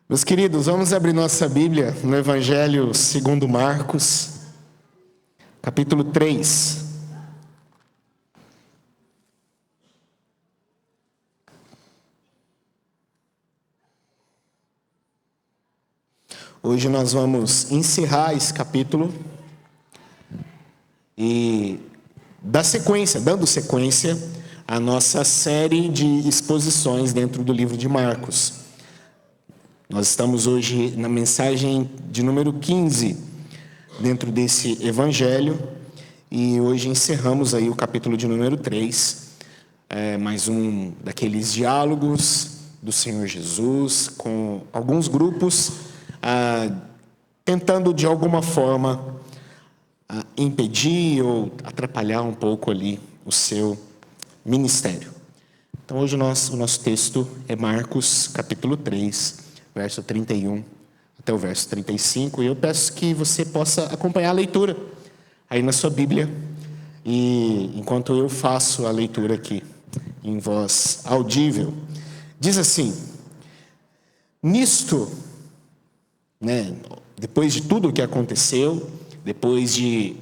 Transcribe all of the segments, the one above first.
Meus queridos, vamos abrir nossa Bíblia no Evangelho segundo Marcos, capítulo 3. Hoje nós vamos encerrar esse capítulo e dando sequência à nossa série de exposições dentro do livro de Marcos. Nós estamos hoje na mensagem de número 15 dentro desse evangelho e hoje encerramos aí o capítulo de número 3, mais um daqueles diálogos do Senhor Jesus com alguns grupos tentando de alguma forma impedir ou atrapalhar um pouco ali o seu ministério. Então hoje o nosso texto é Marcos capítulo 3, verso 31 até o verso 35, e eu peço que você possa acompanhar a leitura aí na sua Bíblia, e enquanto eu faço a leitura aqui em voz audível. Diz assim: nisto, depois de tudo o que aconteceu, depois de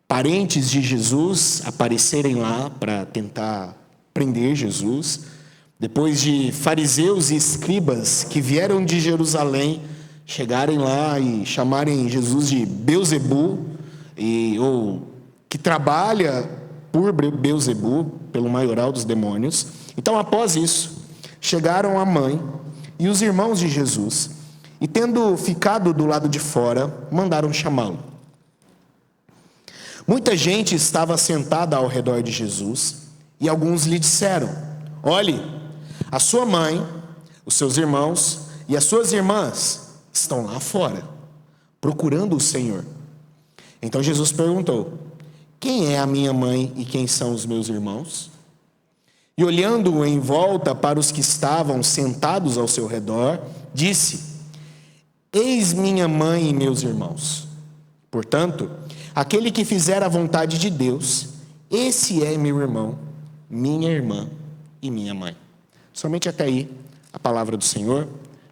parentes de Jesus aparecerem lá para tentar prender Jesus, depois de fariseus e escribas que vieram de Jerusalém chegarem lá e chamarem Jesus de Beelzebu, ou que trabalha por Beelzebu, pelo maioral dos demônios. Então, após isso, chegaram a mãe e os irmãos de Jesus, e tendo ficado do lado de fora, mandaram chamá-lo. Muita gente estava sentada ao redor de Jesus, e alguns lhe disseram: olhe, a sua mãe, os seus irmãos e as suas irmãs estão lá fora, procurando o Senhor. Então Jesus perguntou: quem é a minha mãe e quem são os meus irmãos? E olhando em volta para os que estavam sentados ao seu redor, disse: eis minha mãe e meus irmãos. Portanto, aquele que fizer a vontade de Deus, esse é meu irmão, minha irmã e minha mãe. Somente até aí a palavra do Senhor.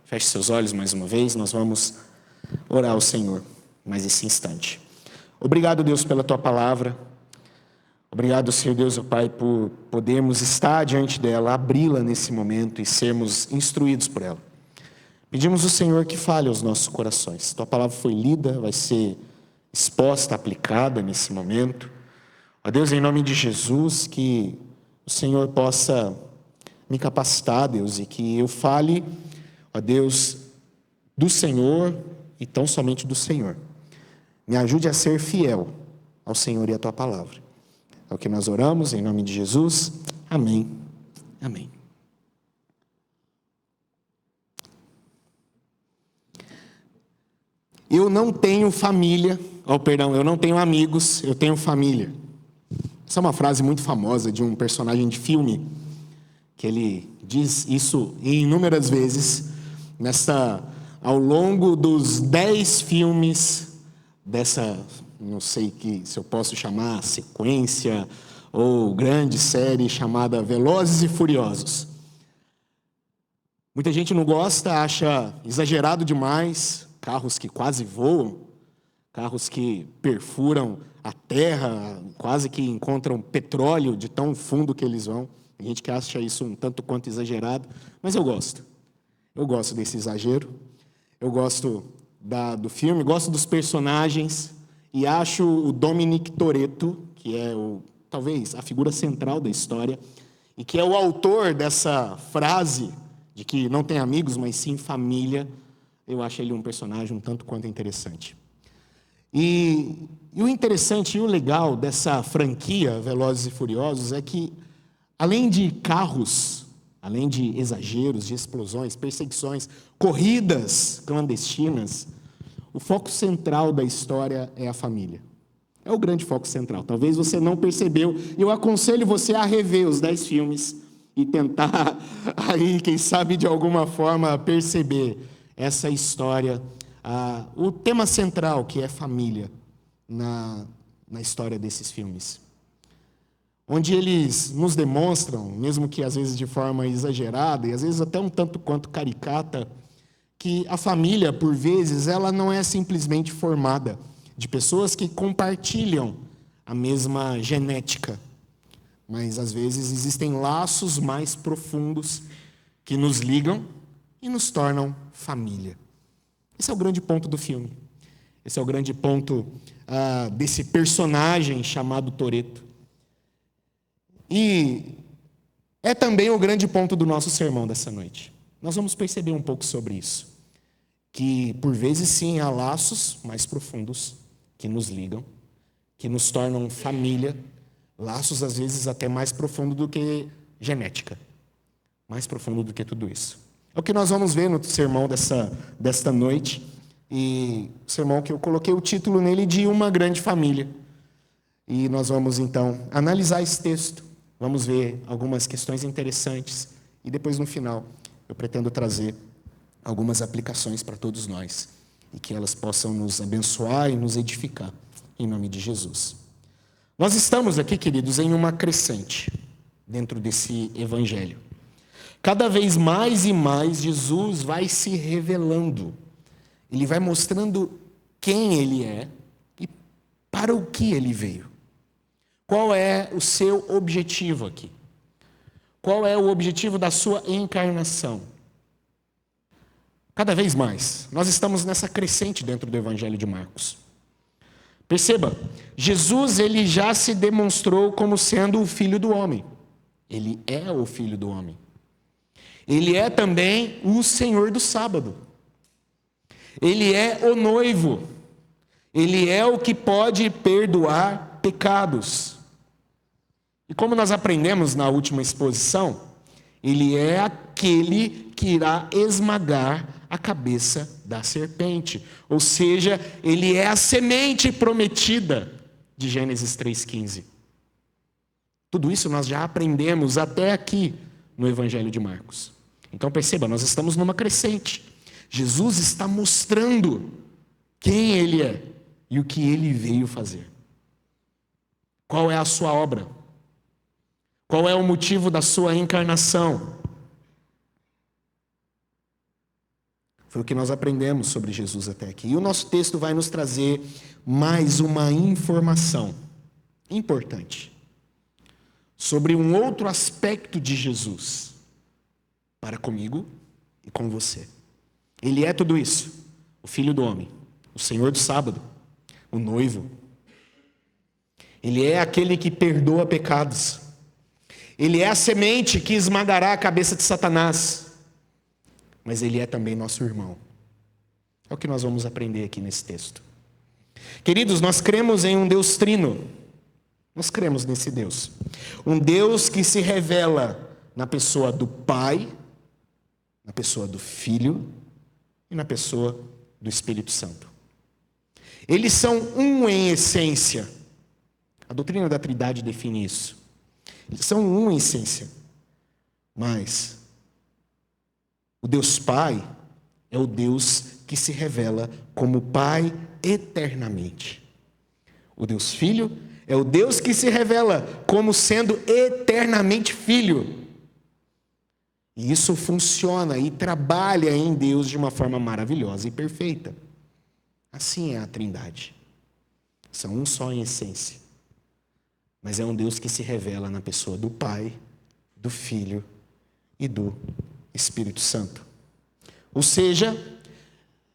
Feche seus olhos mais uma vez, nós vamos orar ao Senhor mais esse instante. Obrigado, Deus, pela Tua palavra. Obrigado, Senhor Deus, ó Pai, por podermos estar diante dela, abri-la nesse momento e sermos instruídos por ela. Pedimos ao Senhor que fale aos nossos corações. Tua palavra foi lida, vai ser exposta, aplicada nesse momento. Ó Deus, em nome de Jesus, que o Senhor possa me capacitar, Deus, e que eu fale, ó Deus, do Senhor e tão somente do Senhor. Me ajude a ser fiel ao Senhor e à Tua palavra. É o que nós oramos, em nome de Jesus. Amém. Amém. Eu não tenho família, eu não tenho amigos, eu tenho família. Essa é uma frase muito famosa de um personagem de filme, que ele diz isso inúmeras vezes, ao longo dos 10 filmes dessa, não sei se eu posso chamar sequência ou grande série chamada Velozes e Furiosos. Muita gente não gosta, acha exagerado demais, carros que quase voam, carros que perfuram a terra, quase que encontram petróleo de tão fundo que eles vão. Tem gente que acha isso um tanto quanto exagerado, mas eu gosto. Eu gosto desse exagero, eu gosto do filme, gosto dos personagens, e acho o Dominic Toretto, que é talvez a figura central da história, e que é o autor dessa frase de que não tem amigos, mas sim família, eu acho ele um personagem um tanto quanto interessante. E o interessante e o legal dessa franquia Velozes e Furiosos é que, além de carros, além de exageros, de explosões, perseguições, corridas clandestinas, o foco central da história é a família. É o grande foco central. Talvez você não percebeu. Eu aconselho você a rever os 10 filmes e tentar, aí, quem sabe, de alguma forma, perceber essa história, o tema central, que é família, na história desses filmes. Onde eles nos demonstram, mesmo que às vezes de forma exagerada, e às vezes até um tanto quanto caricata, que a família, por vezes, ela não é simplesmente formada de pessoas que compartilham a mesma genética, mas às vezes existem laços mais profundos que nos ligam e nos tornam família. Esse é o grande ponto do filme. Esse é o grande ponto desse personagem chamado Toretto. E é também o grande ponto do nosso sermão dessa noite. Nós vamos perceber um pouco sobre isso. Que, por vezes, sim, há laços mais profundos que nos ligam, que nos tornam família, laços, às vezes, até mais profundos do que genética. Mais profundo do que tudo isso. É o que nós vamos ver no sermão desta noite. E o sermão que eu coloquei o título nele de Uma Grande Família. E nós vamos, então, analisar esse texto. Vamos ver algumas questões interessantes. E depois, no final, eu pretendo trazer algumas aplicações para todos nós. E que elas possam nos abençoar e nos edificar. Em nome de Jesus. Nós estamos aqui, queridos, em uma crescente dentro desse evangelho. Cada vez mais e mais Jesus vai se revelando. Ele vai mostrando quem ele é e para o que ele veio. Qual é o seu objetivo aqui? Qual é o objetivo da sua encarnação? Cada vez mais. Nós estamos nessa crescente dentro do Evangelho de Marcos. Perceba, Jesus ele já se demonstrou como sendo o Filho do Homem. Ele é o Filho do Homem. Ele é também o Senhor do sábado. Ele é o noivo. Ele é o que pode perdoar pecados. E como nós aprendemos na última exposição, ele é aquele que irá esmagar a cabeça da serpente. Ou seja, ele é a semente prometida de Gênesis 3,15. Tudo isso nós já aprendemos até aqui no Evangelho de Marcos. Então perceba, nós estamos numa crescente. Jesus está mostrando quem ele é e o que ele veio fazer. Qual é a sua obra? Qual é o motivo da sua encarnação? Foi o que nós aprendemos sobre Jesus até aqui. E o nosso texto vai nos trazer mais uma informação importante sobre um outro aspecto de Jesus para comigo e com você. Ele é tudo isso: o Filho do Homem, o Senhor do sábado, o noivo. Ele é aquele que perdoa pecados. Ele é a semente que esmagará a cabeça de Satanás. Mas ele é também nosso irmão. É o que nós vamos aprender aqui nesse texto. Queridos, nós cremos em um Deus trino. Nós cremos nesse Deus. Um Deus que se revela na pessoa do Pai, na pessoa do Filho e na pessoa do Espírito Santo. Eles são um em essência. A doutrina da Trindade define isso. Eles são um em essência. Mas o Deus Pai é o Deus que se revela como Pai eternamente. O Deus Filho é o Deus que se revela como sendo eternamente Filho. E isso funciona e trabalha em Deus de uma forma maravilhosa e perfeita. Assim é a Trindade. São um só em essência. Mas é um Deus que se revela na pessoa do Pai, do Filho e do Espírito Santo. Ou seja,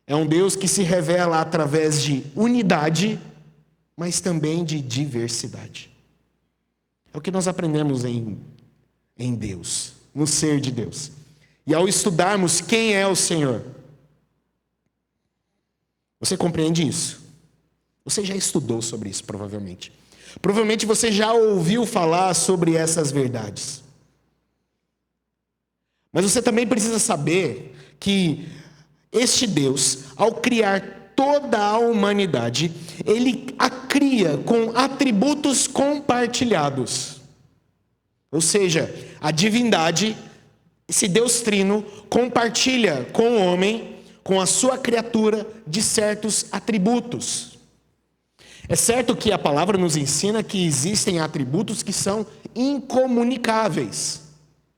é um Deus que se revela através de unidade, mas também de diversidade. É o que nós aprendemos em Deus, no ser de Deus. E ao estudarmos quem é o Senhor, você compreende isso? Você já estudou sobre isso, provavelmente. Provavelmente você já ouviu falar sobre essas verdades. Mas você também precisa saber que este Deus, ao criar toda a humanidade, ele a cria com atributos compartilhados. Ou seja, a divindade, esse Deus trino, compartilha com o homem, com a sua criatura, de certos atributos. É certo que a palavra nos ensina que existem atributos que são incomunicáveis.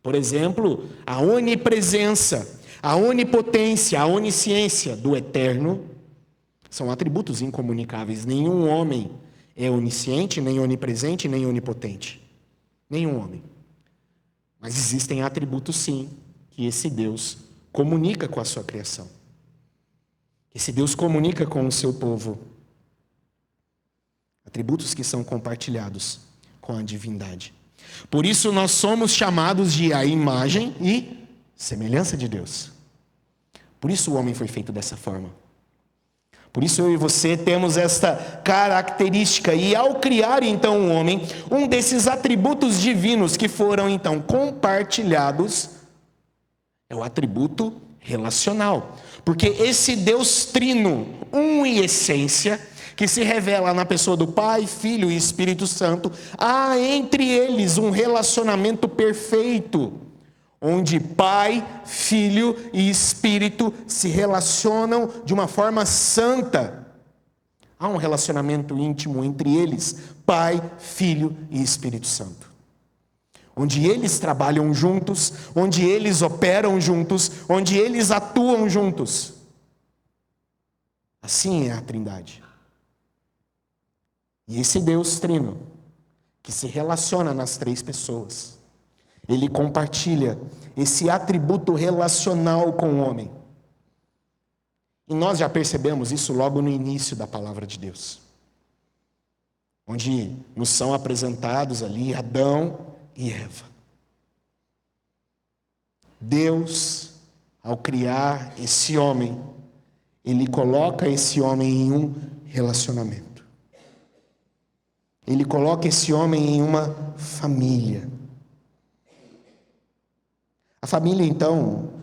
Por exemplo, a onipresença, A onipotência, a onisciência do eterno são atributos incomunicáveis. Nenhum homem é onisciente, nem onipresente, nem onipotente. Nenhum homem. Mas existem atributos, sim, que esse Deus comunica com a sua criação. Esse Deus comunica com o seu povo. Atributos que são compartilhados com a divindade. Por isso nós somos chamados de a imagem e semelhança de Deus. Por isso o homem foi feito dessa forma. Por isso eu e você temos esta característica. E ao criar então o homem, um desses atributos divinos que foram então compartilhados é o atributo relacional. Porque esse Deus trino, um em essência, que se revela na pessoa do Pai, Filho e Espírito Santo, há entre eles um relacionamento perfeito, onde Pai, Filho e Espírito se relacionam de uma forma santa. Há um relacionamento íntimo entre eles, Pai, Filho e Espírito Santo. Onde eles trabalham juntos, onde eles operam juntos, onde eles atuam juntos. Assim é a Trindade. E esse Deus trino, que se relaciona nas três pessoas, ele compartilha esse atributo relacional com o homem. E nós já percebemos isso logo no início da palavra de Deus, onde nos são apresentados ali Adão e Eva. Deus, ao criar esse homem, ele coloca esse homem em um relacionamento. Ele coloca esse homem em uma família. A família, então,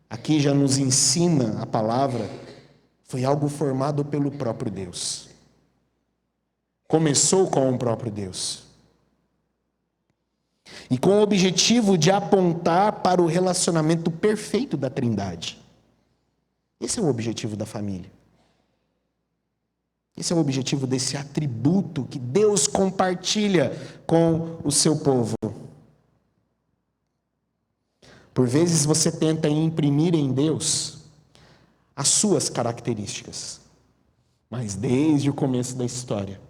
aqui já nos ensina a palavra, foi algo formado pelo próprio Deus. Começou com o próprio Deus. E com o objetivo de apontar para o relacionamento perfeito da Trindade. Esse é o objetivo da família. Esse é o objetivo desse atributo que Deus compartilha com o seu povo. Por vezes você tenta imprimir em Deus as suas características. Mas desde o começo da história,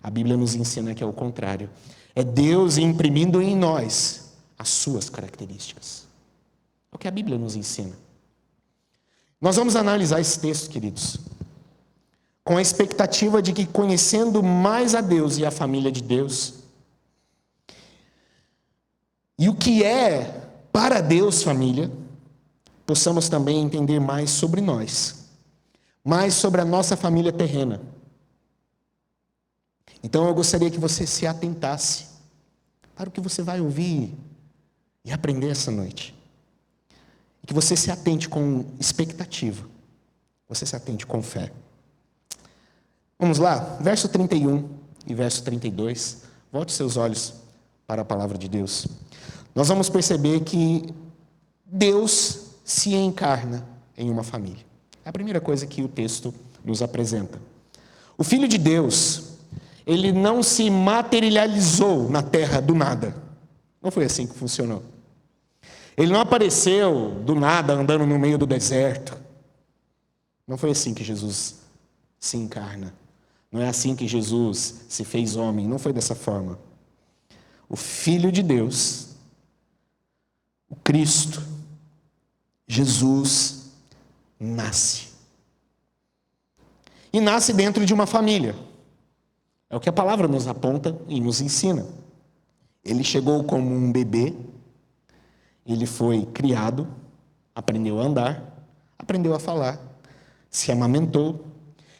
a Bíblia nos ensina que é o contrário. É Deus imprimindo em nós as suas características. É o que a Bíblia nos ensina. Nós vamos analisar esse texto, queridos, com a expectativa de que, conhecendo mais a Deus e a família de Deus, e o que é para Deus família, possamos também entender mais sobre nós, mais sobre a nossa família terrena. Então eu gostaria que você se atentasse para o que você vai ouvir e aprender essa noite. E que você se atente com expectativa, você se atente com fé. Vamos lá, verso 31 e verso 32. Volte seus olhos para a palavra de Deus. Nós vamos perceber que Deus se encarna em uma família. É a primeira coisa que o texto nos apresenta. O Filho de Deus, ele não se materializou na terra do nada. Não foi assim que funcionou. Ele não apareceu do nada andando no meio do deserto. Não foi assim que Jesus se encarna. Não é assim que Jesus se fez homem. Não foi dessa forma. O Filho de Deus, o Cristo, Jesus, nasce. E nasce dentro de uma família. É o que a palavra nos aponta e nos ensina. Ele chegou como um bebê, ele foi criado, aprendeu a andar, aprendeu a falar, se amamentou,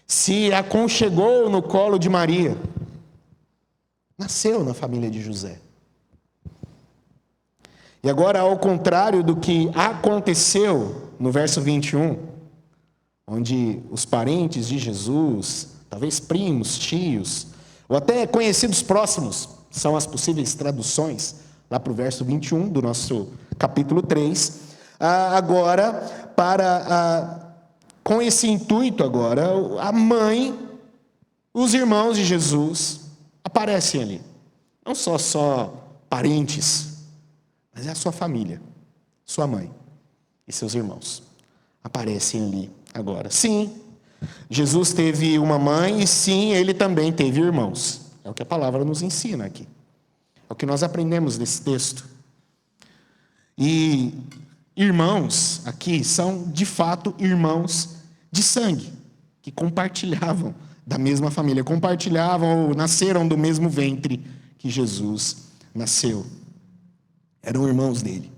se aconchegou no colo de Maria, nasceu na família de José. E agora, ao contrário do que aconteceu no verso 21, onde os parentes de Jesus, talvez primos, tios, ou até conhecidos próximos, são as possíveis traduções, lá para o verso 21 do nosso capítulo 3, agora, com esse intuito agora, a mãe, os irmãos de Jesus aparecem ali. Não só parentes, mas é a sua família, sua mãe. e seus irmãos aparecem ali agora. Sim, Jesus teve uma mãe e sim, ele também teve irmãos. É o que a palavra nos ensina aqui. É o que nós aprendemos desse texto. E irmãos aqui são, de fato, irmãos de sangue, que compartilhavam da mesma família, compartilhavam ou nasceram do mesmo ventre que Jesus nasceu. Eram irmãos dele.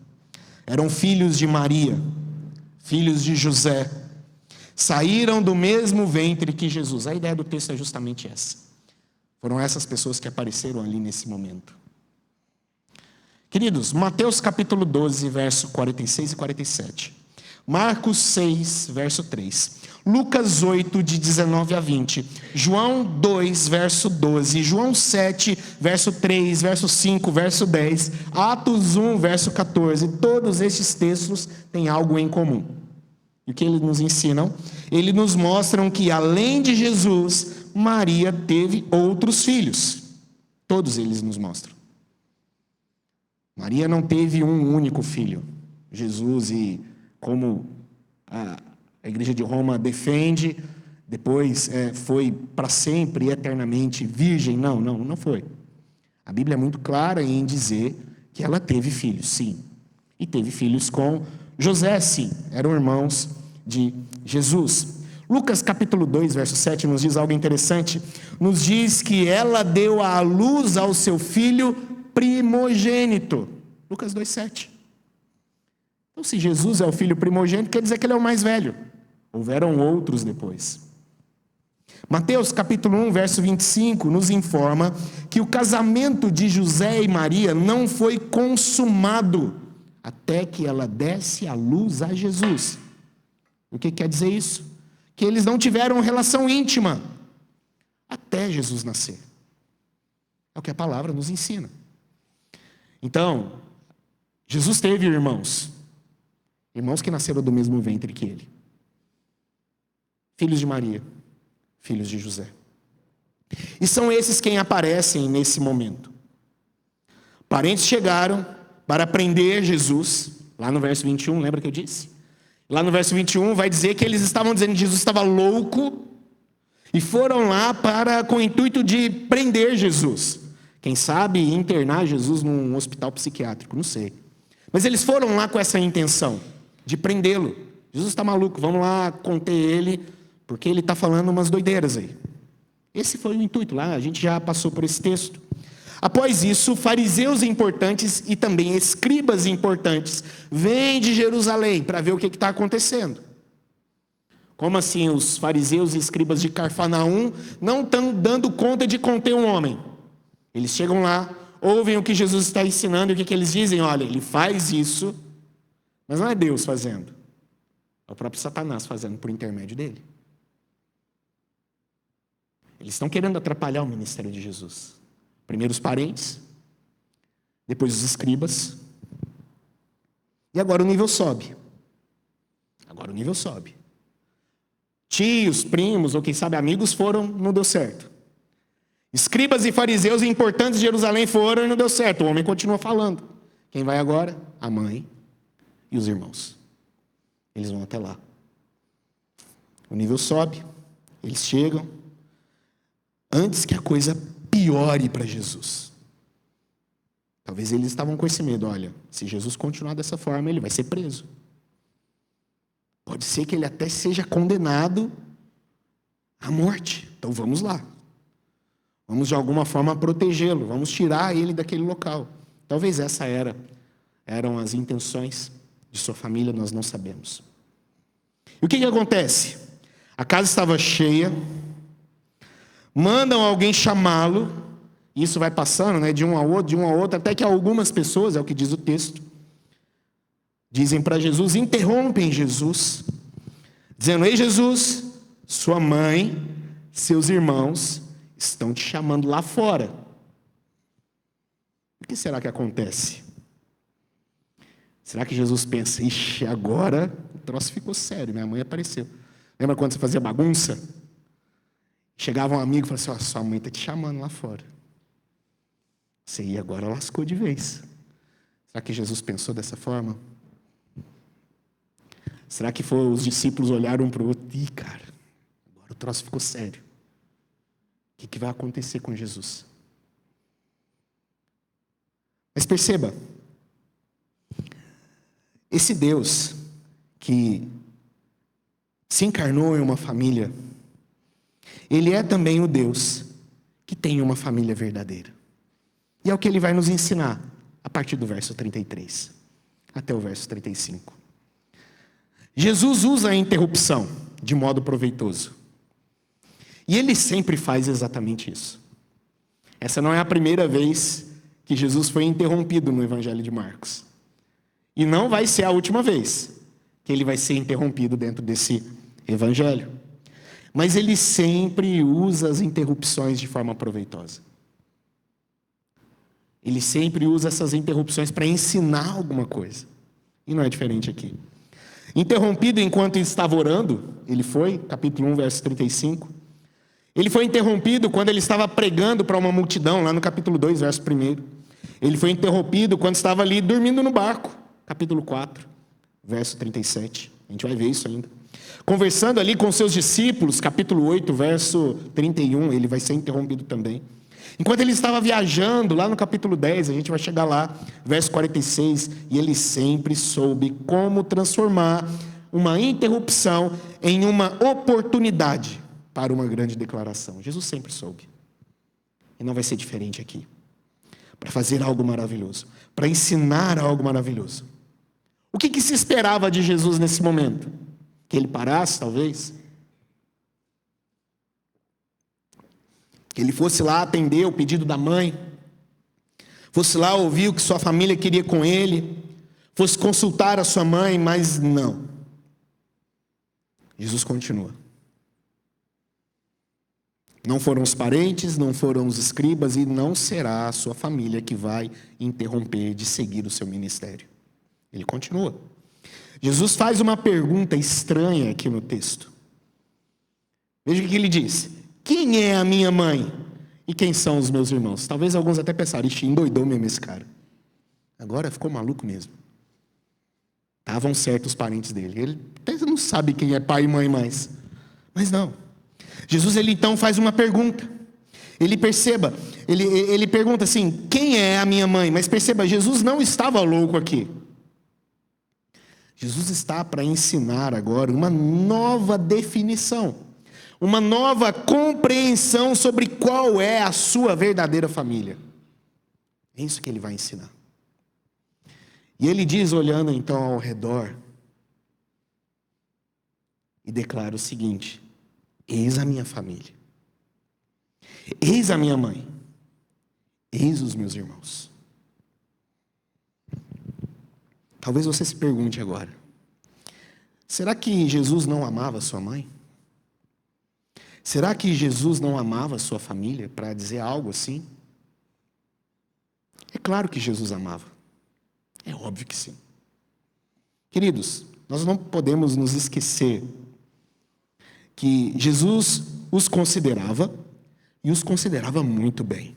Eram filhos de Maria, filhos de José. Saíram do mesmo ventre que Jesus. A ideia do texto é justamente essa. Foram essas pessoas que apareceram ali nesse momento. Queridos, Mateus capítulo 12, verso 46 e 47. Marcos 6, verso 3. Lucas 8, de 19 a 20. João 2, verso 12. João 7, verso 3, verso 5, verso 10. Atos 1, verso 14. Todos estes textos têm algo em comum. E o que eles nos ensinam? Eles nos mostram que, além de Jesus, Maria teve outros filhos. Todos eles nos mostram. Maria não teve um único filho. Jesus, e como a Igreja de Roma defende, depois foi para sempre e eternamente virgem. Não foi. A Bíblia é muito clara em dizer que ela teve filhos, sim. E teve filhos com José, sim. Eram irmãos de Jesus. Lucas capítulo 2, verso 7 nos diz algo interessante. Nos diz que ela deu à luz ao seu filho primogênito. Lucas 2, 7. Então, se Jesus é o filho primogênito, quer dizer que ele é o mais velho. Houveram outros depois. Mateus capítulo 1, verso 25, nos informa que o casamento de José e Maria não foi consumado até que ela desse à luz a Jesus. O que quer dizer isso? Que eles não tiveram relação íntima até Jesus nascer. É o que a palavra nos ensina. Então, Jesus teve irmãos que nasceram do mesmo ventre que ele. Filhos de Maria, filhos de José. E são esses quem aparecem nesse momento. Parentes chegaram para prender Jesus, lá no verso 21, lembra que eu disse? Lá no verso 21 vai dizer que eles estavam dizendo que Jesus estava louco e foram lá com o intuito de prender Jesus. Quem sabe internar Jesus num hospital psiquiátrico, não sei. Mas eles foram lá com essa intenção de prendê-lo. Jesus está maluco, vamos lá conter ele, porque ele está falando umas doideiras aí. Esse foi o intuito lá, a gente já passou por esse texto. Após isso, fariseus importantes e também escribas importantes vêm de Jerusalém para ver o que está acontecendo. Como assim os fariseus e escribas de Cafarnaum não estão dando conta de conter um homem? Eles chegam lá, ouvem o que Jesus está ensinando e o que eles dizem? Olha, ele faz isso, mas não é Deus fazendo. É o próprio Satanás fazendo por intermédio dele. Eles estão querendo atrapalhar o ministério de Jesus. Primeiro os parentes, depois os escribas. E agora o nível sobe. Tios, primos, ou quem sabe amigos foram, não deu certo. Escribas e fariseus importantes de Jerusalém foram e não deu certo. O homem continua falando. Quem vai agora? A mãe e os irmãos. Eles vão até lá. O nível sobe, eles chegam. Antes que a coisa piore para Jesus. Talvez eles estavam com esse medo. Olha, se Jesus continuar dessa forma, ele vai ser preso. Pode ser que ele até seja condenado à morte. Então vamos lá. Vamos de alguma forma protegê-lo. Vamos tirar ele daquele local. Talvez essa eram as intenções de sua família, nós não sabemos. E o que acontece? A casa estava cheia. Mandam alguém chamá-lo. Isso vai passando, né, de um a outro, até que algumas pessoas, é o que diz o texto, dizem para Jesus, interrompem Jesus, dizendo: ei Jesus, sua mãe, seus irmãos estão te chamando lá fora. O que será que acontece? Será que Jesus pensa: ixi, agora o troço ficou sério, minha mãe apareceu. Lembra quando você fazia bagunça? Chegava um amigo e falava assim: sua mãe está te chamando lá fora. Você ia, agora lascou de vez. Será que Jesus pensou dessa forma? Será que os discípulos olharam um para o outro? Ih, cara, agora o troço ficou sério. O que vai acontecer com Jesus? Mas perceba, esse Deus que se encarnou em uma família, Ele é também o Deus que tem uma família verdadeira. E é o que Ele vai nos ensinar a partir do verso 33 até o verso 35. Jesus usa a interrupção de modo proveitoso. E Ele sempre faz exatamente isso. Essa não é a primeira vez que Jesus foi interrompido no Evangelho de Marcos. E não vai ser a última vez que Ele vai ser interrompido dentro desse Evangelho. Mas Ele sempre usa as interrupções de forma proveitosa. Ele sempre usa essas interrupções para ensinar alguma coisa. E não é diferente aqui. Interrompido enquanto estava orando, ele foi, capítulo 1, verso 35. Ele foi interrompido quando ele estava pregando para uma multidão, lá no capítulo 2, verso 1. Ele foi interrompido quando estava ali dormindo no barco, capítulo 4, verso 37. A gente vai ver isso ainda. Conversando ali com seus discípulos, capítulo 8, verso 31, ele vai ser interrompido também. Enquanto ele estava viajando, lá no capítulo 10, a gente vai chegar lá, verso 46, e ele sempre soube como transformar uma interrupção em uma oportunidade para uma grande declaração. Jesus sempre soube. E não vai ser diferente aqui. Para fazer algo maravilhoso, para ensinar algo maravilhoso. O que se esperava de Jesus nesse momento? Que ele parasse, talvez? Que ele fosse lá atender o pedido da mãe, fosse lá ouvir o que sua família queria com ele, fosse consultar a sua mãe, mas não. Jesus continua. Não foram os parentes, não foram os escribas e não será a sua família que vai interromper de seguir o seu ministério. Ele continua. Jesus faz uma pergunta estranha aqui no texto. Veja o que ele diz. Quem é a minha mãe? E quem são os meus irmãos? Talvez alguns até pensaram, ixi, endoidou mesmo esse cara. Agora ficou maluco mesmo. Estavam certos os parentes dele. Ele até não sabe quem é pai e mãe mais. Mas não. Jesus, ele então faz uma pergunta. Ele pergunta assim, quem é a minha mãe? Mas perceba, Jesus não estava louco aqui. Jesus está para ensinar agora uma nova definição, uma nova compreensão sobre qual é a sua verdadeira família. É isso que ele vai ensinar. E ele diz, olhando então ao redor, e declara o seguinte: eis a minha família, eis a minha mãe, eis os meus irmãos. Talvez você se pergunte agora, será que Jesus não amava sua mãe? Será que Jesus não amava sua família, para dizer algo assim? É claro que Jesus amava. É óbvio que sim. Queridos, nós não podemos nos esquecer que Jesus os considerava, e os considerava muito bem.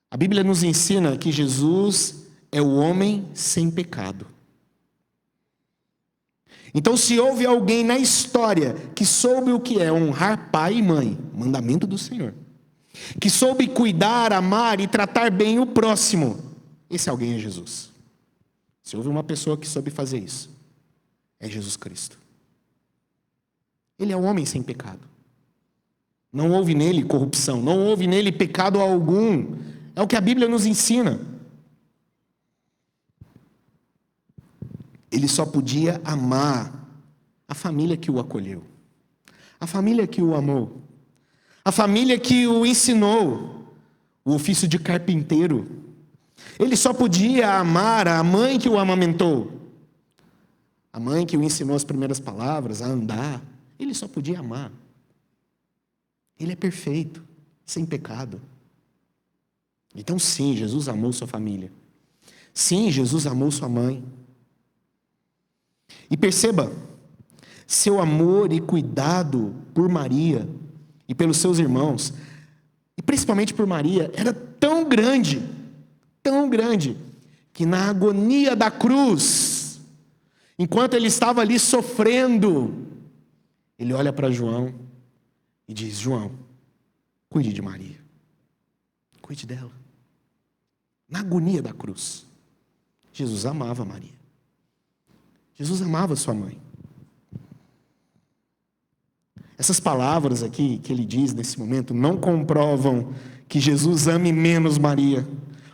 A Bíblia nos ensina que Jesus é o homem sem pecado. Então, se houve alguém na história que soube o que é honrar pai e mãe, mandamento do Senhor, que soube cuidar, amar e tratar bem o próximo, esse alguém é Jesus. Se houve uma pessoa que soube fazer isso, é Jesus Cristo. Ele é o homem sem pecado. Não houve nele corrupção, não houve nele pecado algum. É o que a Bíblia nos ensina. Ele só podia amar a família que o acolheu, a família que o amou, a família que o ensinou o ofício de carpinteiro. Ele só podia amar a mãe que o amamentou, a mãe que o ensinou as primeiras palavras, a andar. Ele só podia amar. Ele é perfeito, sem pecado. Então sim, Jesus amou sua família. Sim, Jesus amou sua mãe. E perceba, seu amor e cuidado por Maria e pelos seus irmãos, e principalmente por Maria, era tão grande, que na agonia da cruz, Enquanto ele estava ali sofrendo, ele olha para João e diz: João, cuide de Maria. Cuide dela. Na agonia da cruz. Jesus amava Maria. Jesus amava sua mãe. Essas palavras aqui que ele diz nesse momento não comprovam que Jesus ame menos Maria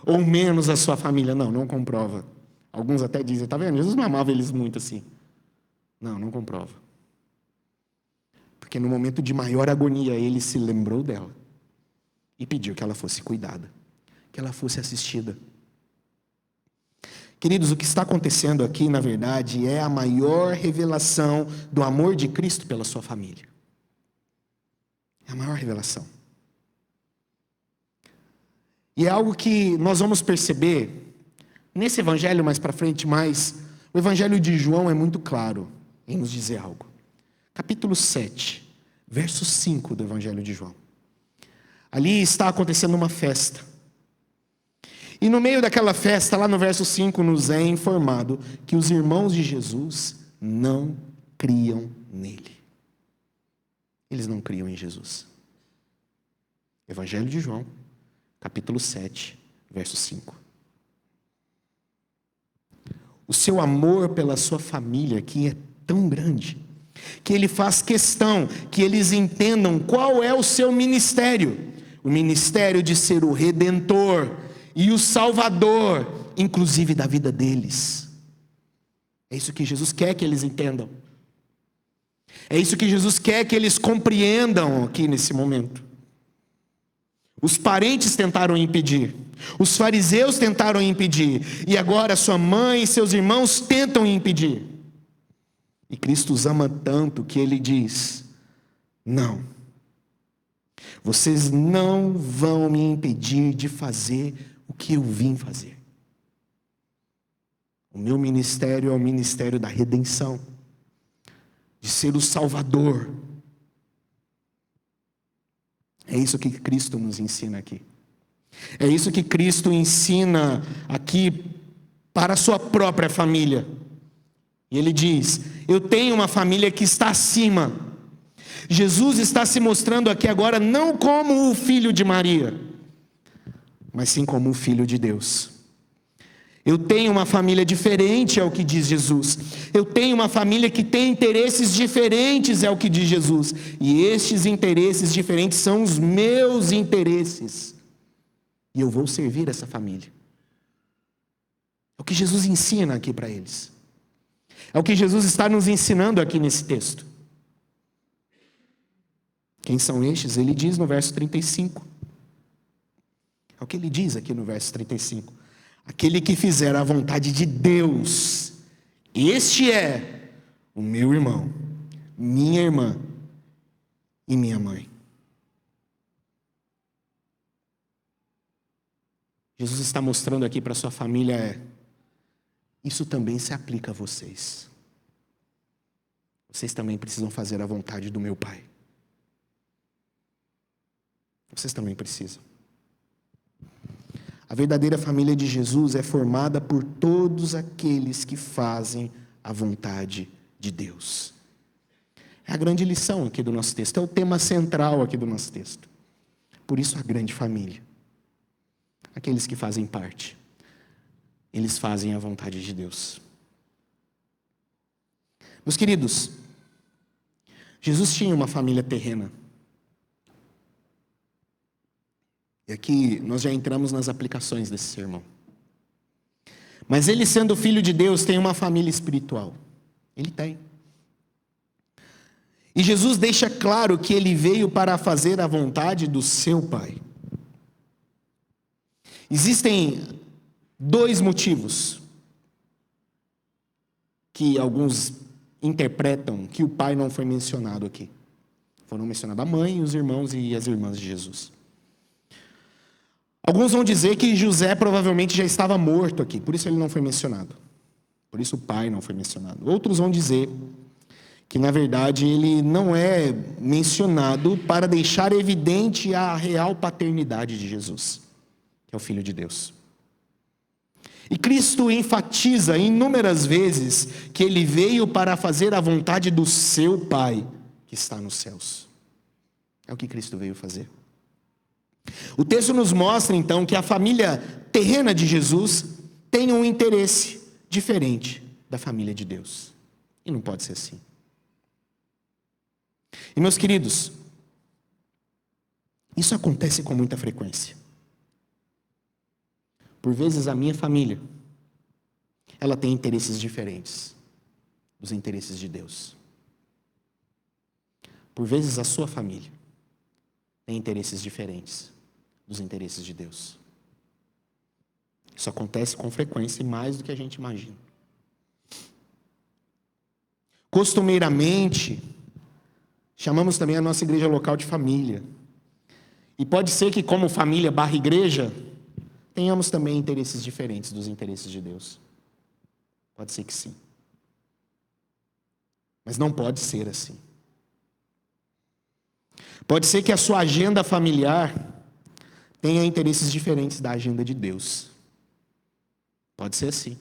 ou menos a sua família. Não comprova. Alguns até dizem: tá vendo? Jesus não amava eles muito assim. Não comprova. Porque no momento de maior agonia, ele se lembrou dela e pediu que ela fosse cuidada, que ela fosse assistida. Queridos, o que está acontecendo aqui, na verdade, é a maior revelação do amor de Cristo pela sua família. É a maior revelação. E é algo que nós vamos perceber nesse evangelho mais para frente, mas o evangelho de João é muito claro em nos dizer algo. Capítulo 7, verso 5 do evangelho de João. Ali está acontecendo uma festa. E no meio daquela festa, lá no verso 5, nos é informado que os irmãos de Jesus não criam nele. Eles não criam em Jesus. Evangelho de João, capítulo 7, verso 5. O seu amor pela sua família aqui é tão grande, que ele faz questão que eles entendam qual é o seu ministério. O ministério de ser o Redentor e o Salvador, inclusive da vida deles. É isso que Jesus quer que eles entendam. É isso que Jesus quer que eles compreendam aqui nesse momento. Os parentes tentaram impedir. Os fariseus tentaram impedir. E agora sua mãe e seus irmãos tentam impedir. E Cristo os ama tanto que ele diz: não. Vocês não vão me impedir de fazer o que eu vim fazer. O meu ministério é o ministério da redenção, de ser o Salvador. É isso que Cristo nos ensina aqui. É isso que Cristo ensina aqui para a sua própria família. E ele diz: eu tenho uma família que está acima. Jesus está se mostrando aqui agora não como o filho de Maria, mas sim como o filho de Deus. Eu tenho uma família diferente, é o que diz Jesus. Eu tenho uma família que tem interesses diferentes, é o que diz Jesus. E estes interesses diferentes são os meus interesses. E eu vou servir essa família. É o que Jesus ensina aqui para eles. É o que Jesus está nos ensinando aqui nesse texto. Quem são estes? Ele diz no verso 35. É o que ele diz aqui no verso 35. Aquele que fizer a vontade de Deus, este é o meu irmão, minha irmã e minha mãe. Jesus está mostrando aqui para sua família: isso também se aplica a vocês. Vocês também precisam fazer a vontade do meu Pai. Vocês também precisam. A verdadeira família de Jesus é formada por todos aqueles que fazem a vontade de Deus. É a grande lição aqui do nosso texto, é o tema central aqui do nosso texto. Por isso a grande família. Aqueles que fazem parte, eles fazem a vontade de Deus. Meus queridos, Jesus tinha uma família terrena. E aqui nós já entramos nas aplicações desse sermão. Mas ele, sendo filho de Deus, tem uma família espiritual. Ele tem. E Jesus deixa claro que ele veio para fazer a vontade do seu Pai. Existem dois motivos que alguns interpretam que o pai não foi mencionado aqui. Foram mencionados a mãe, os irmãos e as irmãs de Jesus. Alguns vão dizer que José provavelmente já estava morto aqui, por isso ele não foi mencionado. Por isso o pai não foi mencionado. Outros vão dizer que, na verdade, ele não é mencionado para deixar evidente a real paternidade de Jesus, que é o Filho de Deus. E Cristo enfatiza inúmeras vezes que ele veio para fazer a vontade do seu Pai que está nos céus. É o que Cristo veio fazer. O texto nos mostra então que a família terrena de Jesus tem um interesse diferente da família de Deus. E não pode ser assim. E meus queridos, isso acontece com muita frequência. Por vezes a minha família, ela tem interesses diferentes dos interesses de Deus. Por vezes a sua família tem interesses diferentes dos interesses de Deus. Isso acontece com frequência e mais do que a gente imagina. Costumeiramente, chamamos também a nossa igreja local de família. E pode ser que, como família barra igreja, tenhamos também interesses diferentes dos interesses de Deus. Pode ser que sim. Mas não pode ser assim. Pode ser que a sua agenda familiar tenha interesses diferentes da agenda de Deus. Pode ser assim.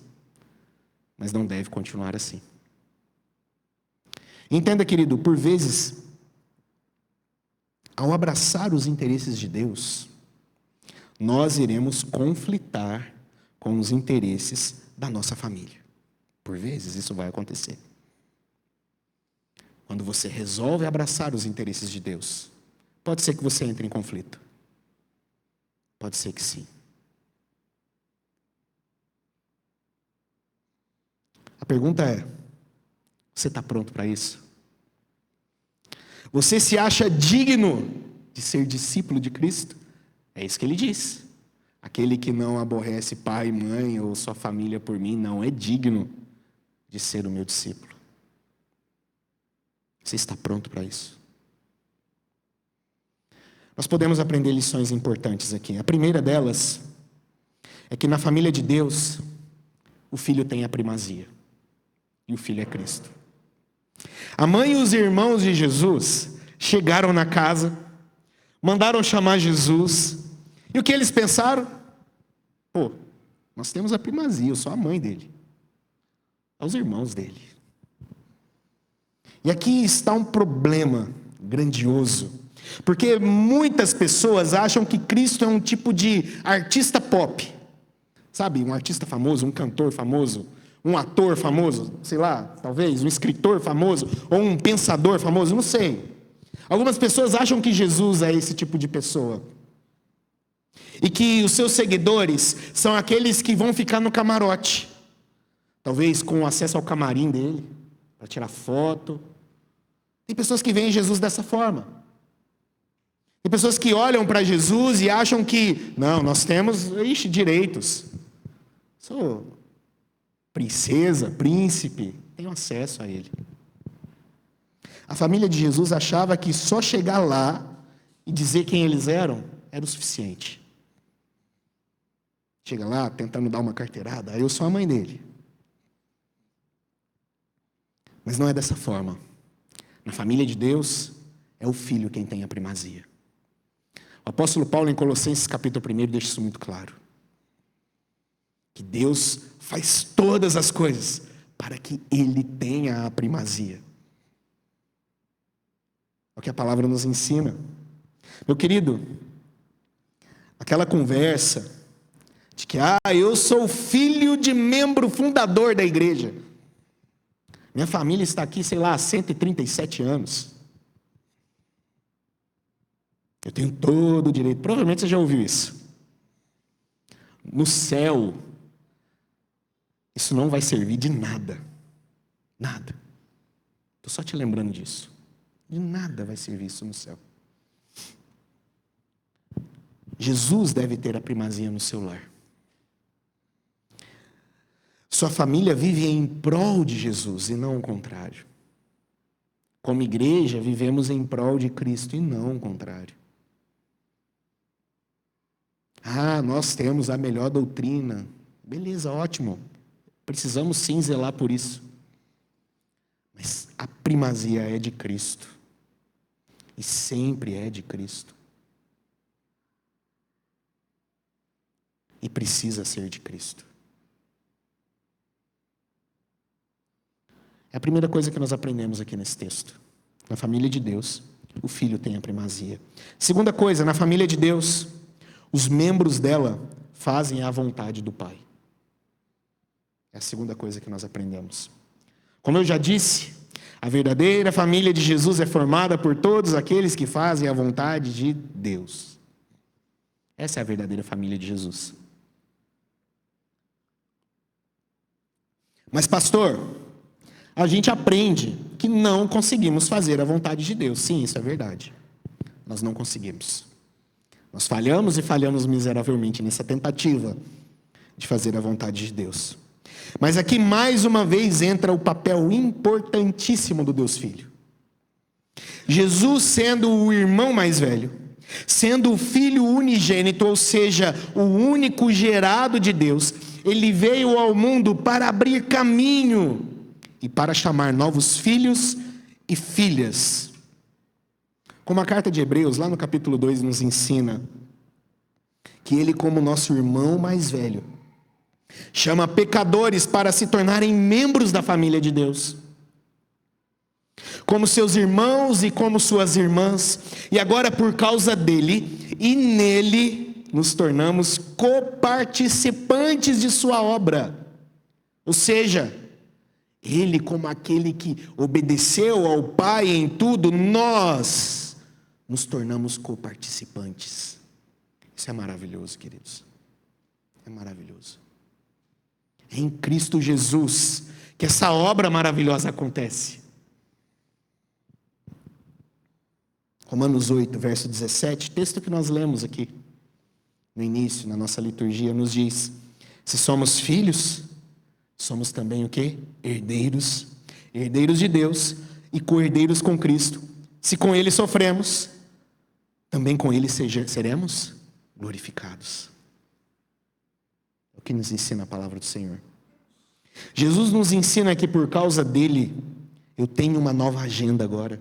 Mas não deve continuar assim. Entenda, querido, por vezes, ao abraçar os interesses de Deus, nós iremos conflitar com os interesses da nossa família. Por vezes, isso vai acontecer. Quando você resolve abraçar os interesses de Deus, pode ser que você entre em conflito. Pode ser que sim. A pergunta é: você está pronto para isso? Você se acha digno de ser discípulo de Cristo? É isso que ele diz. Aquele que não aborrece pai, mãe ou sua família por mim não é digno de ser o meu discípulo. Você está pronto para isso? Nós podemos aprender lições importantes aqui. A primeira delas é que na família de Deus, o filho tem a primazia. E o filho é Cristo. A mãe e os irmãos de Jesus chegaram na casa, mandaram chamar Jesus. E o que eles pensaram? Pô, nós temos a primazia, eu sou a mãe dele. Aos irmãos dele. E aqui está um problema grandioso. Porque muitas pessoas acham que Cristo é um tipo de artista pop. Sabe, um artista famoso, um cantor famoso, um ator famoso, sei lá, talvez, um escritor famoso, ou um pensador famoso, não sei. Algumas pessoas acham que Jesus é esse tipo de pessoa. E que os seus seguidores são aqueles que vão ficar no camarote. Talvez com acesso ao camarim dele, para tirar foto. Tem pessoas que veem Jesus dessa forma. Tem pessoas que olham para Jesus e acham que, não, nós temos, direitos. Sou princesa, príncipe, tenho acesso a ele. A família de Jesus achava que só chegar lá e dizer quem eles eram era o suficiente. Chega lá tentando dar uma carteirada, eu sou a mãe dele. Mas não é dessa forma. Na família de Deus, é o filho quem tem a primazia. O apóstolo Paulo, em Colossenses capítulo 1, deixa isso muito claro. Que Deus faz todas as coisas para que ele tenha a primazia. É o que a palavra nos ensina. Meu querido, aquela conversa de que, eu sou filho de membro fundador da igreja. Minha família está aqui, sei lá, há 137 anos. Eu tenho todo o direito. Provavelmente você já ouviu isso. No céu, isso não vai servir de nada. Nada. Estou só te lembrando disso. De nada vai servir isso no céu. Jesus deve ter a primazia no seu lar. Sua família vive em prol de Jesus e não o contrário. Como igreja, vivemos em prol de Cristo e não o contrário. Nós temos a melhor doutrina. Beleza, ótimo. Precisamos sim zelar por isso. Mas a primazia é de Cristo. E sempre é de Cristo. E precisa ser de Cristo. É a primeira coisa que nós aprendemos aqui nesse texto. Na família de Deus, o filho tem a primazia. Segunda coisa, na família de Deus, os membros dela fazem a vontade do Pai. É a segunda coisa que nós aprendemos. Como eu já disse, a verdadeira família de Jesus é formada por todos aqueles que fazem a vontade de Deus. Essa é a verdadeira família de Jesus. Mas, pastor, a gente aprende que não conseguimos fazer a vontade de Deus. Sim, isso é verdade. Nós não conseguimos. Nós falhamos e falhamos miseravelmente nessa tentativa de fazer a vontade de Deus. Mas aqui mais uma vez entra o papel importantíssimo do Deus Filho. Jesus, sendo o irmão mais velho, sendo o filho unigênito, ou seja, o único gerado de Deus, ele veio ao mundo para abrir caminho e para chamar novos filhos e filhas. Como a carta de Hebreus, lá no capítulo 2, nos ensina que ele, como nosso irmão mais velho, chama pecadores para se tornarem membros da família de Deus, como seus irmãos e como suas irmãs, e agora por causa dele e nele nos tornamos coparticipantes de sua obra. Ou seja, ele, como aquele que obedeceu ao Pai em tudo, nós nos tornamos coparticipantes. Isso é maravilhoso, queridos. É maravilhoso. É em Cristo Jesus que essa obra maravilhosa acontece. Romanos 8, verso 17, texto que nós lemos aqui no início, na nossa liturgia, nos diz: se somos filhos, somos também o quê? Herdeiros. Herdeiros de Deus e co-herdeiros com Cristo. Se com Ele sofremos, também com Ele seremos glorificados. É o que nos ensina a palavra do Senhor. Jesus nos ensina que por causa dele, eu tenho uma nova agenda agora.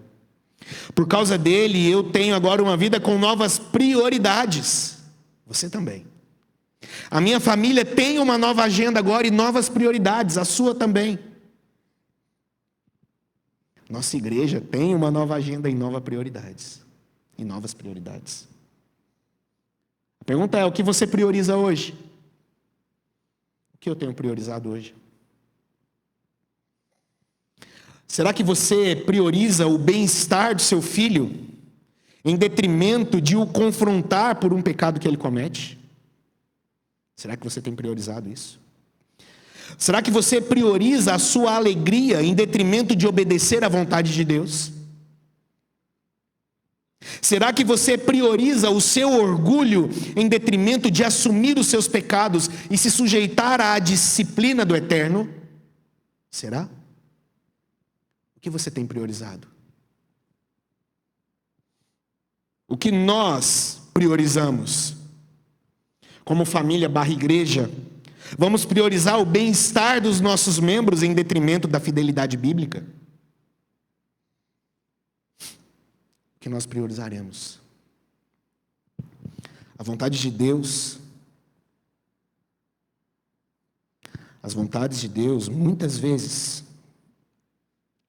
Por causa dele, eu tenho agora uma vida com novas prioridades. Você também. A minha família tem uma nova agenda agora e novas prioridades, a sua também. Nossa igreja tem uma nova agenda e novas prioridades. E novas prioridades. A pergunta é: o que você prioriza hoje? O que eu tenho priorizado hoje? Será que você prioriza o bem-estar do seu filho em detrimento de o confrontar por um pecado que ele comete? Será que você tem priorizado isso? Será que você prioriza a sua alegria em detrimento de obedecer à vontade de Deus? Será que você prioriza o seu orgulho em detrimento de assumir os seus pecados e se sujeitar à disciplina do Eterno? Será? O que você tem priorizado? O que nós priorizamos? Como família barra igreja, vamos priorizar o bem-estar dos nossos membros em detrimento da fidelidade bíblica? O que nós priorizaremos? A vontade de Deus. As vontades de Deus, muitas vezes,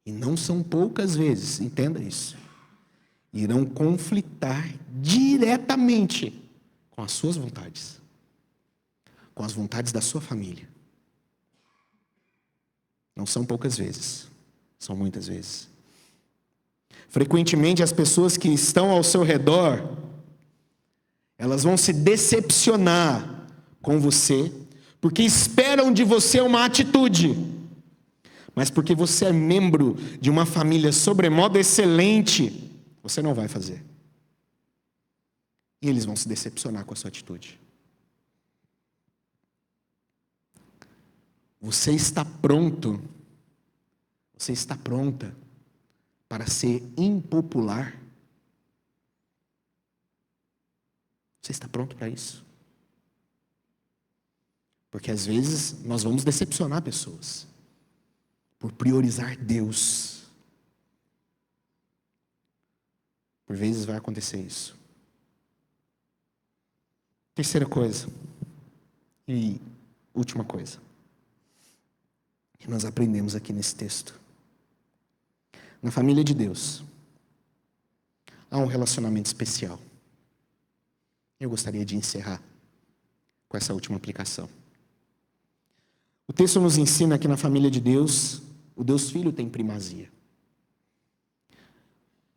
e não são poucas vezes, entenda isso, irão conflitar diretamente com as suas vontades, com as vontades da sua família. Não são poucas vezes, são muitas vezes. Frequentemente as pessoas que estão ao seu redor, elas vão se decepcionar com você, porque esperam de você uma atitude, mas porque você é membro de uma família sobremodo excelente, você não vai fazer. E eles vão se decepcionar com a sua atitude. Você está pronto, você está pronta para ser impopular? Você está pronto para isso? Porque às vezes nós vamos decepcionar pessoas por priorizar Deus. Por vezes vai acontecer isso. Terceira coisa, e última coisa, que nós aprendemos aqui nesse texto. Na família de Deus, há um relacionamento especial. Eu gostaria de encerrar com essa última aplicação. O texto nos ensina que na família de Deus, o Deus Filho tem primazia.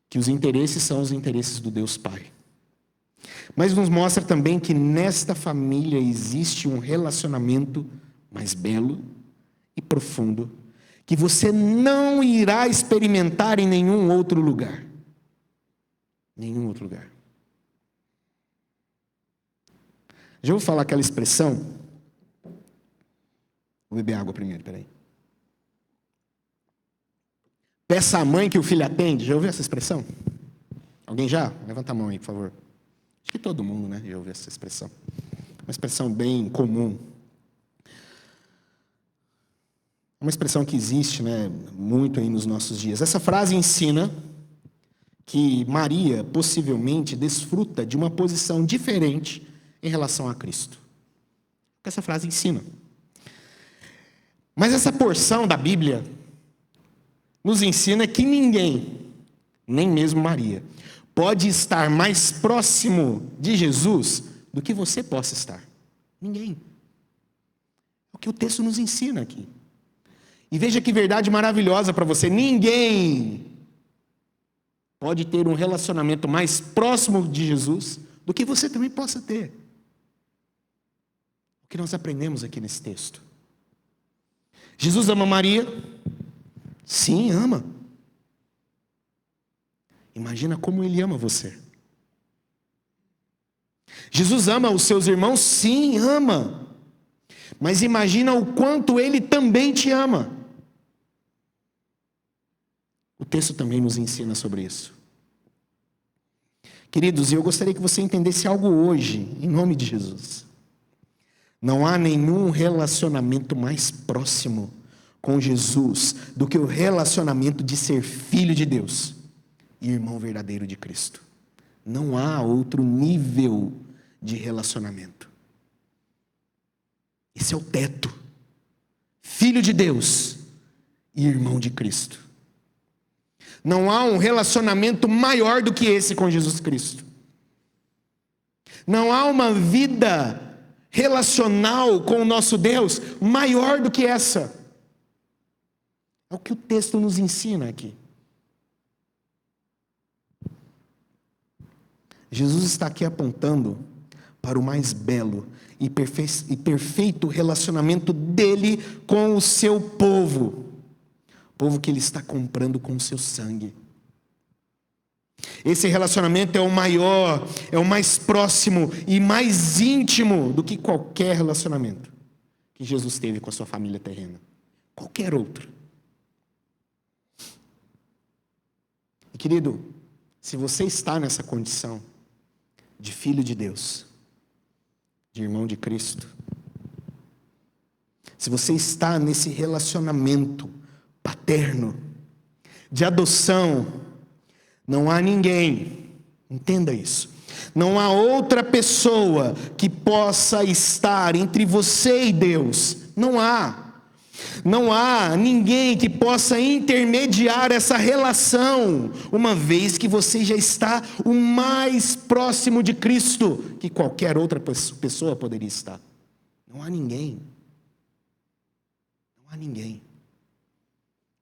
Que os interesses são os interesses do Deus Pai. Mas nos mostra também que nesta família existe um relacionamento mais belo e profundo, que você não irá experimentar em nenhum outro lugar. Nenhum outro lugar. Já vou falar aquela expressão. Vou beber água primeiro, peraí. Peça à mãe que o filho atende. Já ouviu essa expressão? Alguém já? Levanta a mão aí, por favor. Acho que todo mundo, né? Já ouviu essa expressão. Uma expressão bem comum. Uma expressão que existe, né, muito aí nos nossos dias. Essa frase ensina que Maria possivelmente desfruta de uma posição diferente em relação a Cristo. O que essa frase ensina. Mas essa porção da Bíblia nos ensina que ninguém, nem mesmo Maria, pode estar mais próximo de Jesus do que você possa estar. Ninguém. É o que o texto nos ensina aqui. E veja que verdade maravilhosa para você. Ninguém pode ter um relacionamento mais próximo de Jesus do que você também possa ter. O que nós aprendemos aqui nesse texto? Jesus ama Maria? Sim, ama. Imagina como Ele ama você. Jesus ama os seus irmãos? Sim, ama. Mas imagina o quanto Ele também te ama. O texto também nos ensina sobre isso. Queridos, eu gostaria que você entendesse algo hoje, em nome de Jesus. Não há nenhum relacionamento mais próximo com Jesus do que o relacionamento de ser filho de Deus e irmão verdadeiro de Cristo. Não há outro nível de relacionamento. Esse é o teto. Filho de Deus e irmão de Cristo. Não há um relacionamento maior do que esse com Jesus Cristo. Não há uma vida relacional com o nosso Deus maior do que essa. É o que o texto nos ensina aqui. Jesus está aqui apontando para o mais belo e perfeito relacionamento dele com o seu povo. Povo que ele está comprando com o seu sangue. Esse relacionamento é o maior, é o mais próximo e mais íntimo do que qualquer relacionamento que Jesus teve com a sua família terrena. Qualquer outro. E querido, se você está nessa condição de filho de Deus, de irmão de Cristo, se você está nesse relacionamento paterno, de adoção, não há ninguém, entenda isso, não há outra pessoa que possa estar entre você e Deus, não há ninguém que possa intermediar essa relação, uma vez que você já está o mais próximo de Cristo que qualquer outra pessoa poderia estar. Não há ninguém. Não há ninguém.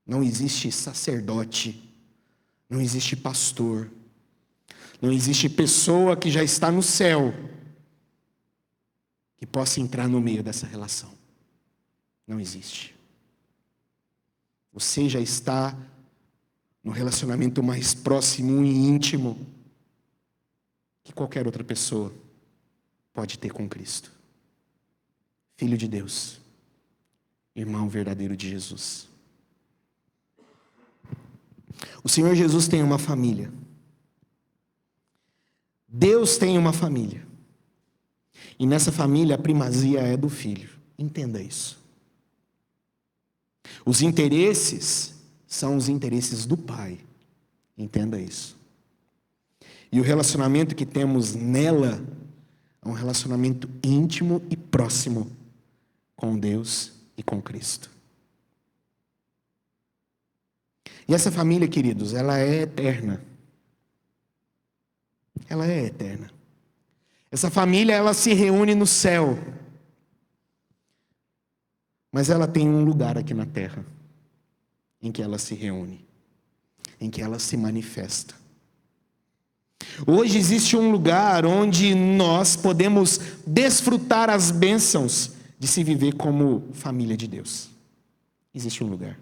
Não existe sacerdote, não existe pastor, não existe pessoa que já está no céu que possa entrar no meio dessa relação. Não existe. Você já está no relacionamento mais próximo e íntimo que qualquer outra pessoa pode ter com Cristo. Filho de Deus, irmão verdadeiro de Jesus. O Senhor Jesus tem uma família. Deus tem uma família. E nessa família a primazia é do Filho. Entenda isso. Os interesses são os interesses do Pai. Entenda isso. E o relacionamento que temos nela é um relacionamento íntimo e próximo com Deus e com Cristo. E essa família, queridos, ela é eterna. Ela é eterna. Essa família, ela se reúne no céu. Mas ela tem um lugar aqui na terra em que ela se reúne, em que ela se manifesta. Hoje existe um lugar onde nós podemos desfrutar as bênçãos de se viver como família de Deus. Existe um lugar.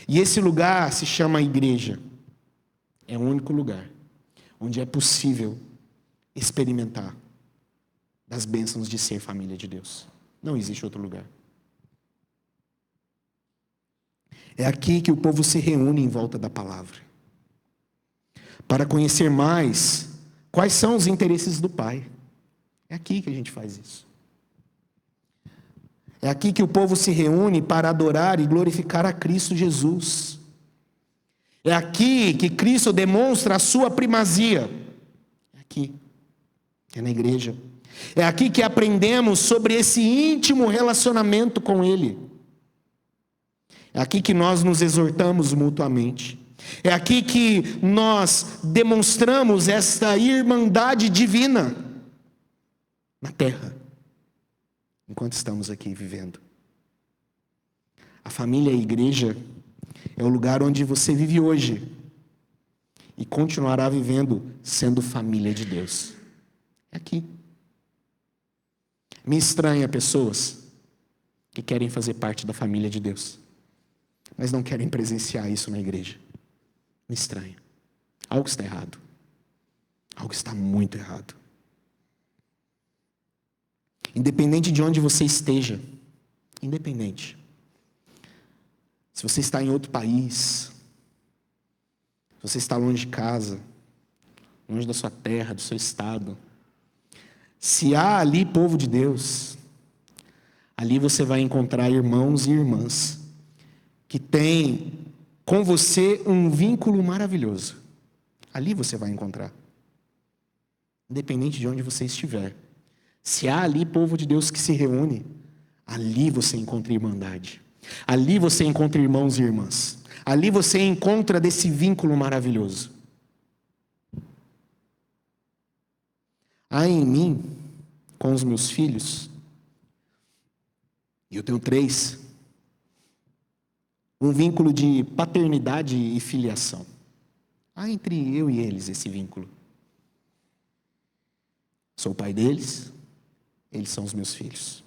E esse lugar se chama igreja. É o único lugar onde é possível experimentar das bênçãos de ser família de Deus. Não existe outro lugar. É aqui que o povo se reúne em volta da palavra, para conhecer mais quais são os interesses do Pai. É aqui que a gente faz isso. É aqui que o povo se reúne para adorar e glorificar a Cristo Jesus. É aqui que Cristo demonstra a sua primazia. É aqui. É na igreja. É aqui que aprendemos sobre esse íntimo relacionamento com Ele. É aqui que nós nos exortamos mutuamente. É aqui que nós demonstramos esta irmandade divina na terra, enquanto estamos aqui vivendo. A família e a igreja é o lugar onde você vive hoje e continuará vivendo sendo família de Deus. É aqui. Me estranha pessoas que querem fazer parte da família de Deus, mas não querem presenciar isso na igreja. Me estranha. Algo está errado. Algo está muito errado. Independente de onde você esteja, independente. Se você está em outro país, se você está longe de casa, longe da sua terra, do seu estado, se há ali povo de Deus, ali você vai encontrar irmãos e irmãs que têm com você um vínculo maravilhoso. Ali você vai encontrar. Independente de onde você estiver. Se há ali povo de Deus que se reúne, ali você encontra irmandade. Ali você encontra irmãos e irmãs. Ali você encontra desse vínculo maravilhoso. Há em mim, com os meus filhos, e eu tenho 3, um vínculo de paternidade e filiação. Há entre eu e eles esse vínculo. Sou o pai deles, eles são os meus filhos.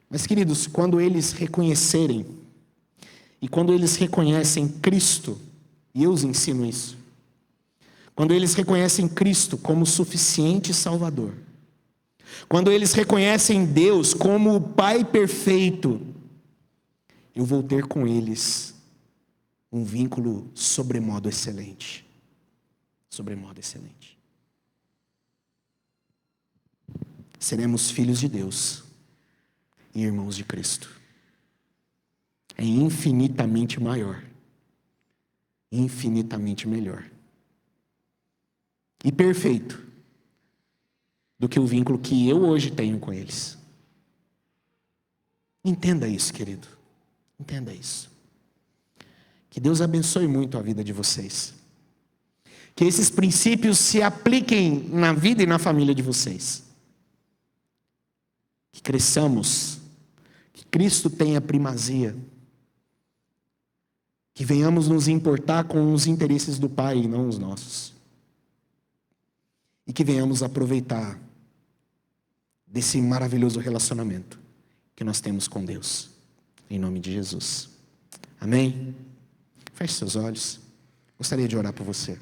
Mas, queridos, quando eles reconhecerem, e quando eles reconhecem Cristo, e eu os ensino isso, quando eles reconhecem Cristo como suficiente Salvador, quando eles reconhecem Deus como o Pai perfeito, eu vou ter com eles um vínculo sobremodo excelente. Sobremodo excelente. Seremos filhos de Deus e irmãos de Cristo. É infinitamente maior, infinitamente melhor e perfeito do que o vínculo que eu hoje tenho com eles. Entenda isso, querido. Entenda isso. Que Deus abençoe muito a vida de vocês. Que esses princípios se apliquem na vida e na família de vocês. Que cresçamos, que Cristo tenha primazia. Que venhamos nos importar com os interesses do Pai e não os nossos. E que venhamos aproveitar desse maravilhoso relacionamento que nós temos com Deus. Em nome de Jesus. Amém? Feche seus olhos. Gostaria de orar por você.